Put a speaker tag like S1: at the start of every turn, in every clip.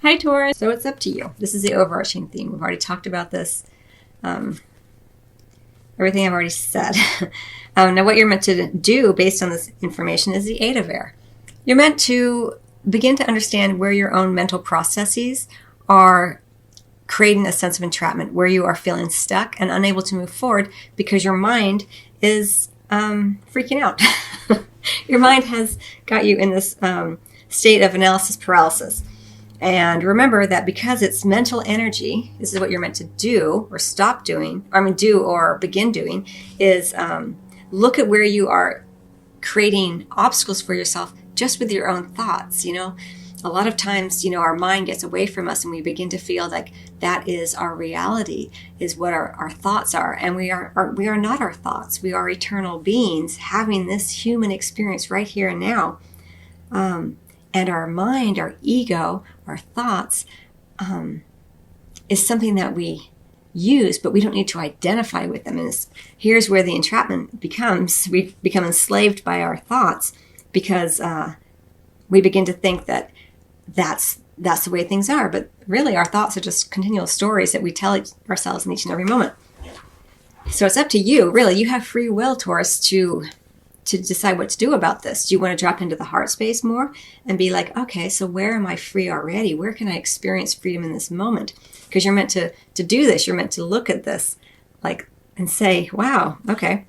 S1: Hi, Taurus. So it's up to you. This is the overarching theme. We've already talked about this. Everything I've already said. Now what you're meant to do based on this information is the 8 of Air. You're meant to begin to understand where your own mental processes are creating a sense of entrapment, where you are feeling stuck and unable to move forward because your mind is freaking out. Your mind has got you in this state of analysis paralysis. And remember that because it's mental energy, this is what you're meant to do or stop doing, do or begin doing, is look at where you are creating obstacles for yourself just with your own thoughts. A lot of times, our mind gets away from us and we begin to feel like that is our reality, is what our thoughts are. And we are not our thoughts. We are eternal beings having this human experience right here and now. And our mind, our ego, our thoughts is something that we use, but we don't need to identify with them. And here's where the entrapment becomes. We become enslaved by our thoughts because we begin to think that that's the way things are. But really, our thoughts are just continual stories that we tell ourselves in each and every moment. So it's up to you. Really, you have free will, Taurus, to decide what to do about this. Do you want to drop into the heart space more and be like, okay, so where am I free already? Where can I experience freedom in this moment? Because you're meant to do this. You're meant to look at this and say, wow, okay,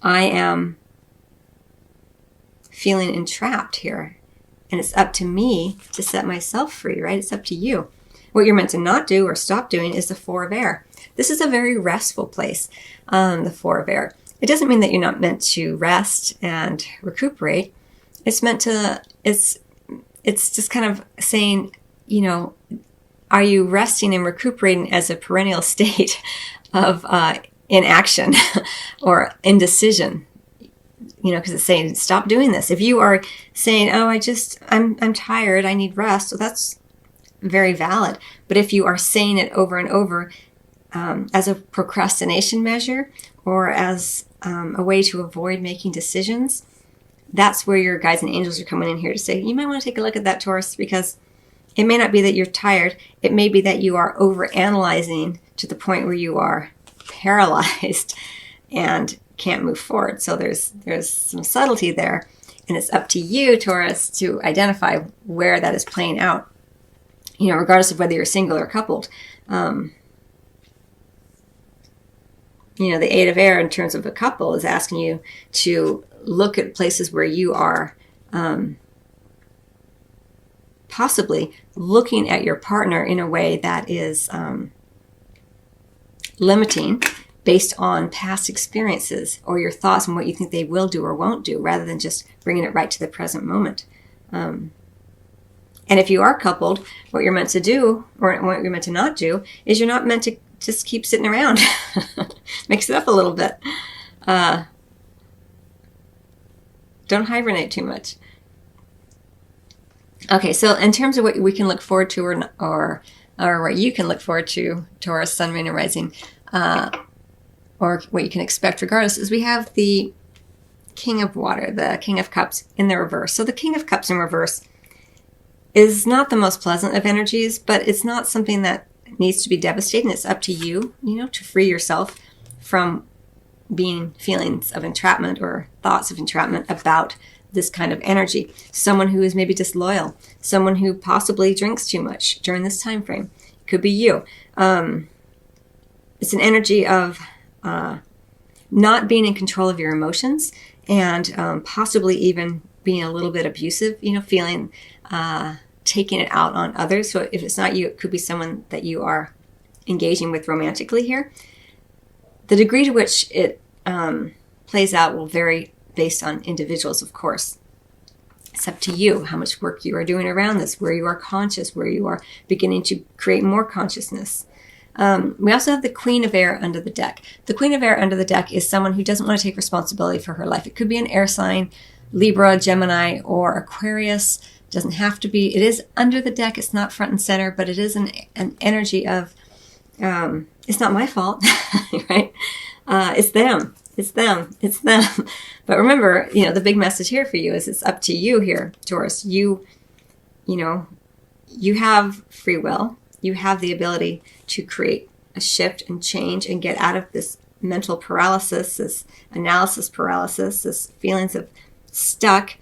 S1: I am feeling entrapped here. And it's up to me to set myself free, right? It's up to you. What you're meant to not do or stop doing is the 4 of Air. This is a very restful place, the 4 of Air. It doesn't mean that you're not meant to rest and recuperate. It's meant to, it's just kind of saying, are you resting and recuperating as a perennial state of inaction or indecision? Because it's saying, stop doing this. If you are saying, oh, I'm tired, I need rest, so that's very valid. But if you are saying it over and over as a procrastination measure or as a way to avoid making decisions, that's where your guides and angels are coming in here to say, you might want to take a look at that, Taurus, because it may not be that you're tired. It may be that you are overanalyzing to the point where you are paralyzed and can't move forward. So there's some subtlety there, and it's up to you, Taurus, to identify where that is playing out, regardless of whether you're single or coupled. The 8 of Air in terms of a couple is asking you to look at places where you are possibly looking at your partner in a way that is limiting based on past experiences or your thoughts and what you think they will do or won't do, rather than just bringing it right to the present moment. And if you are coupled, what you're meant to do or what you're meant to not do is you're not meant to just keep sitting around. Mix it up a little bit. Don't hibernate too much. Okay, so in terms of what we can look forward to or what you can look forward to, Taurus, Sun, Moon, and Rising, or what you can expect regardless, is we have the King of Water, the King of Cups in the reverse. So the King of Cups in reverse is not the most pleasant of energies, but it's not something that needs to be devastating. It's up to you, to free yourself from being feelings of entrapment or thoughts of entrapment about this kind of energy. Someone who is maybe disloyal, someone who possibly drinks too much during this time frame. It could be you. It's an energy of not being in control of your emotions and possibly even being a little bit abusive, feeling taking it out on others. So if it's not you, it could be someone that you are engaging with romantically here. The degree to which it plays out will vary based on individuals, of course. It's up to you how much work you are doing around this, where you are conscious, where you are beginning to create more consciousness. We also have the Queen of Air under the deck. The Queen of Air under the deck is someone who doesn't want to take responsibility for her life. It could be an air sign, Libra, Gemini, or Aquarius. Doesn't have to be. It is under the deck. It's not front and center, but it is an energy of, it's not my fault, right? It's them. It's them. It's them. But remember, the big message here for you is it's up to you here, Taurus. You you have free will. You have the ability to create a shift and change and get out of this mental paralysis, this analysis paralysis, this feelings of stuck,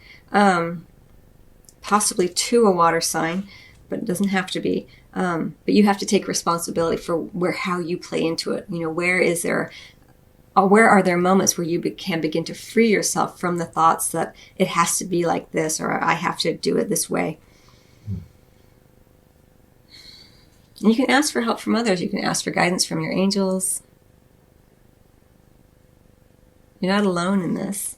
S1: possibly to a water sign, but it doesn't have to be. But you have to take responsibility for how you play into it. Where are there moments where you can begin to free yourself from the thoughts that it has to be like this, or I have to do it this way. And you can ask for help from others. You can ask for guidance from your angels. You're not alone in this.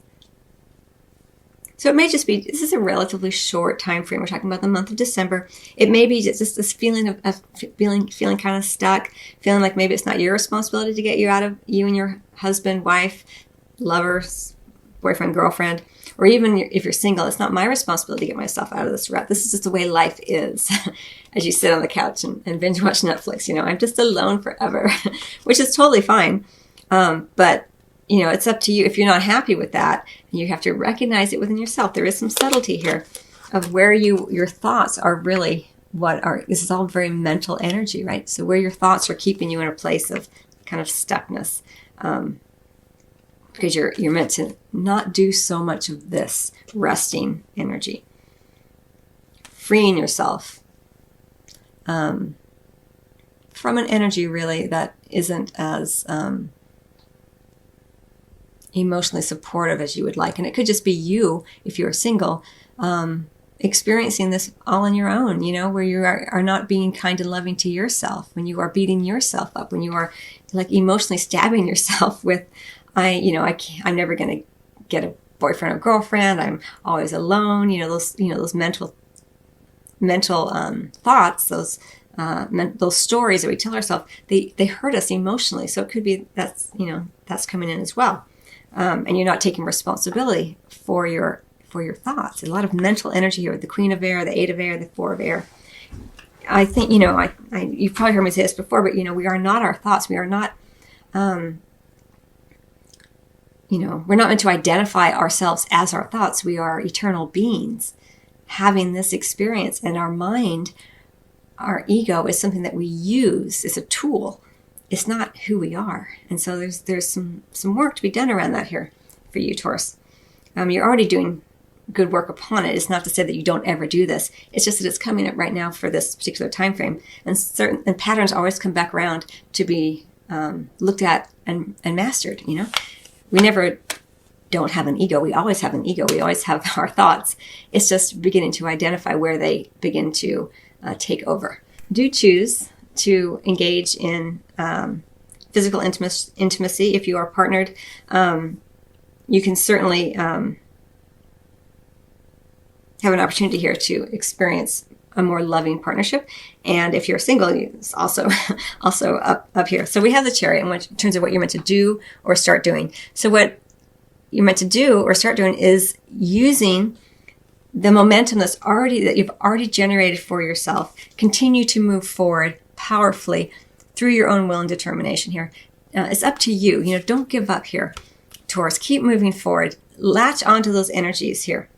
S1: So it may just be, this is a relatively short time frame. We're talking about the month of December. It may be just this feeling of feeling kind of stuck, feeling like maybe it's not your responsibility to get you out of, you and your husband, wife, lover, boyfriend, girlfriend, or even if you're single, it's not my responsibility to get myself out of this rut. This is just the way life is. As you sit on the couch and binge watch Netflix, I'm just alone forever, which is totally fine. But it's up to you. If you're not happy with that, you have to recognize it within yourself. There is some subtlety here of where your thoughts are really this is all very mental energy, right? So where your thoughts are keeping you in a place of kind of stuckness, because you're meant to not do so much of this resting energy, freeing yourself from an energy really that isn't as emotionally supportive as you would like. And it could just be you, if you're single, experiencing this all on your own, where you are not being kind and loving to yourself, when you are beating yourself up, when you are like emotionally stabbing yourself with, I'm never going to get a boyfriend or girlfriend. I'm always alone. Those mental thoughts, those stories that we tell ourselves, they hurt us emotionally. So it could be that's coming in as well. And you're not taking responsibility for your thoughts. A lot of mental energy here with the Queen of Air, the Eight of Air, the Four of Air. I think, you've probably heard me say this before, but, we are not our thoughts. We are not, we're not meant to identify ourselves as our thoughts. We are eternal beings having this experience, and our mind, our ego, is something that we use. It's a tool. It's not who we are. And so there's some work to be done around that here for you, Taurus. You're already doing good work upon it. It's not to say that you don't ever do this. It's just that it's coming up right now for this particular time frame. And patterns always come back around to be looked at and mastered. We never don't have an ego. We always have an ego. We always have our thoughts. It's just beginning to identify where they begin to take over. Do choose to engage in physical intimacy if you are partnered. You can certainly have an opportunity here to experience a more loving partnership. And if you're single, it's also up here. So we have the Chariot in terms of what you're meant to do or start doing. So what you're meant to do or start doing is using the momentum that you've already generated for yourself. Continue to move forward powerfully through your own will and determination here. It's up to you. Don't give up here, Taurus. Keep moving forward. Latch onto those energies here.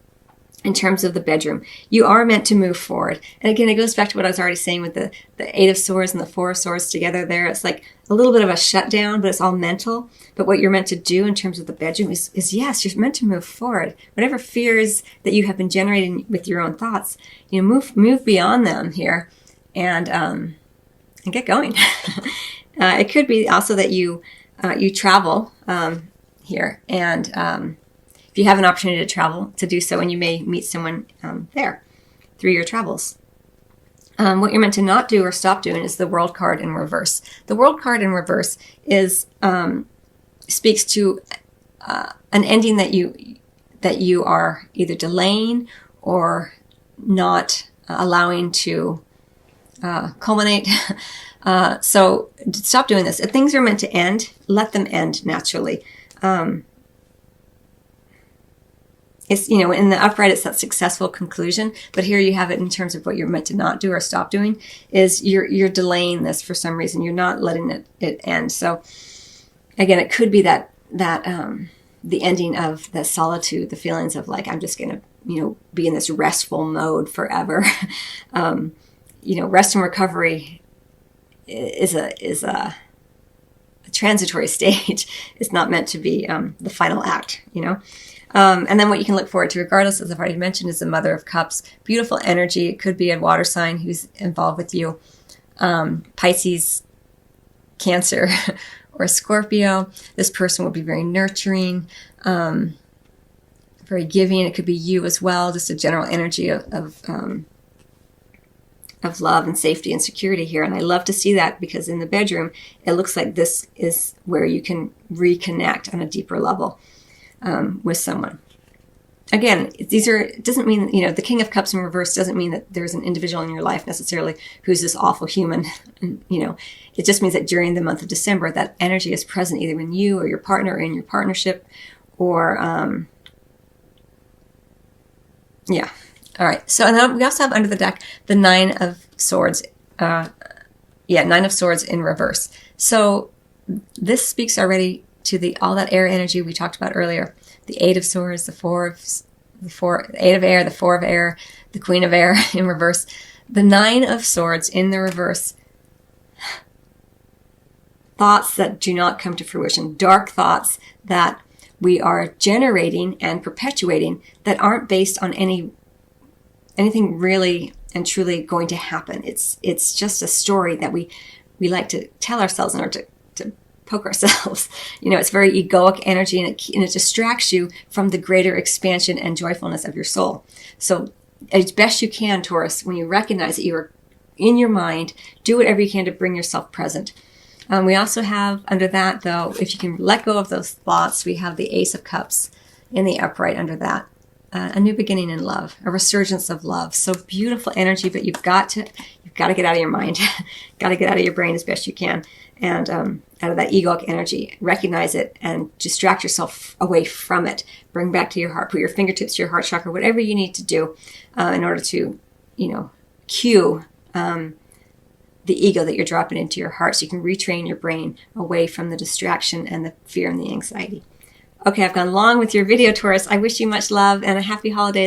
S1: In terms of the bedroom, you are meant to move forward. And again, it goes back to what I was already saying with the Eight of Swords and the Four of Swords together there. It's like a little bit of a shutdown, but it's all mental. But what you're meant to do in terms of the bedroom is yes, you're meant to move forward. Whatever fears that you have been generating with your own thoughts, move beyond them here and get going. It could be also that you travel here, and if you have an opportunity to travel, to do so, and you may meet someone there through your travels. What you're meant to not do or stop doing is the World card in reverse. The World card in reverse speaks to an ending that you are either delaying or not allowing to culminate. So stop doing this. If things are meant to end, let them end naturally. It's, in the upright, it's that successful conclusion. But here you have it in terms of what you're meant to not do or stop doing is you're delaying this for some reason. You're not letting it end. So again, it could be that the ending of the solitude, the feelings of like, I'm just going to, be in this restful mode forever. rest and recovery is a transitory stage. It's not meant to be the final act, And then what you can look forward to, regardless, as I've already mentioned, is the Mother of Cups. Beautiful energy. It could be a water sign who's involved with you. Pisces, Cancer, or Scorpio. This person will be very nurturing, very giving. It could be you as well. Just a general energy of love and safety and security here. And I love to see that, because in the bedroom, it looks like this is where you can reconnect on a deeper level with someone. Again, it doesn't mean, the King of Cups in reverse doesn't mean that there's an individual in your life necessarily who's this awful human. It just means that during the month of December, that energy is present either in you or your partner or in your partnership, or, yeah. All right. So, and then we also have under the deck the Nine of Swords. Nine of Swords in reverse. So this speaks already to all that air energy we talked about earlier. The Eight of Swords, the Eight of Air, the Four of Air, the Queen of Air in reverse. The Nine of Swords in the reverse. Thoughts that do not come to fruition. Dark thoughts that we are generating and perpetuating that aren't based on anything really and truly going to happen. It's just a story that we like to tell ourselves in order to poke ourselves. It's very egoic energy, and it distracts you from the greater expansion and joyfulness of your soul. So as best you can, Taurus, when you recognize that you are in your mind, do whatever you can to bring yourself present. We also have under that, though, if you can let go of those thoughts, we have the Ace of Cups in the upright under that. A new beginning in love, a resurgence of love. So beautiful energy, but you've got to get out of your mind, got to get out of your brain as best you can, and out of that egoic energy, recognize it and distract yourself away from it. Bring back to your heart, put your fingertips to your heart chakra, whatever you need to do in order to, cue the ego that you're dropping into your heart, so you can retrain your brain away from the distraction and the fear and the anxiety. Okay, I've gone long with your video, Taurus. I wish you much love and a happy holiday.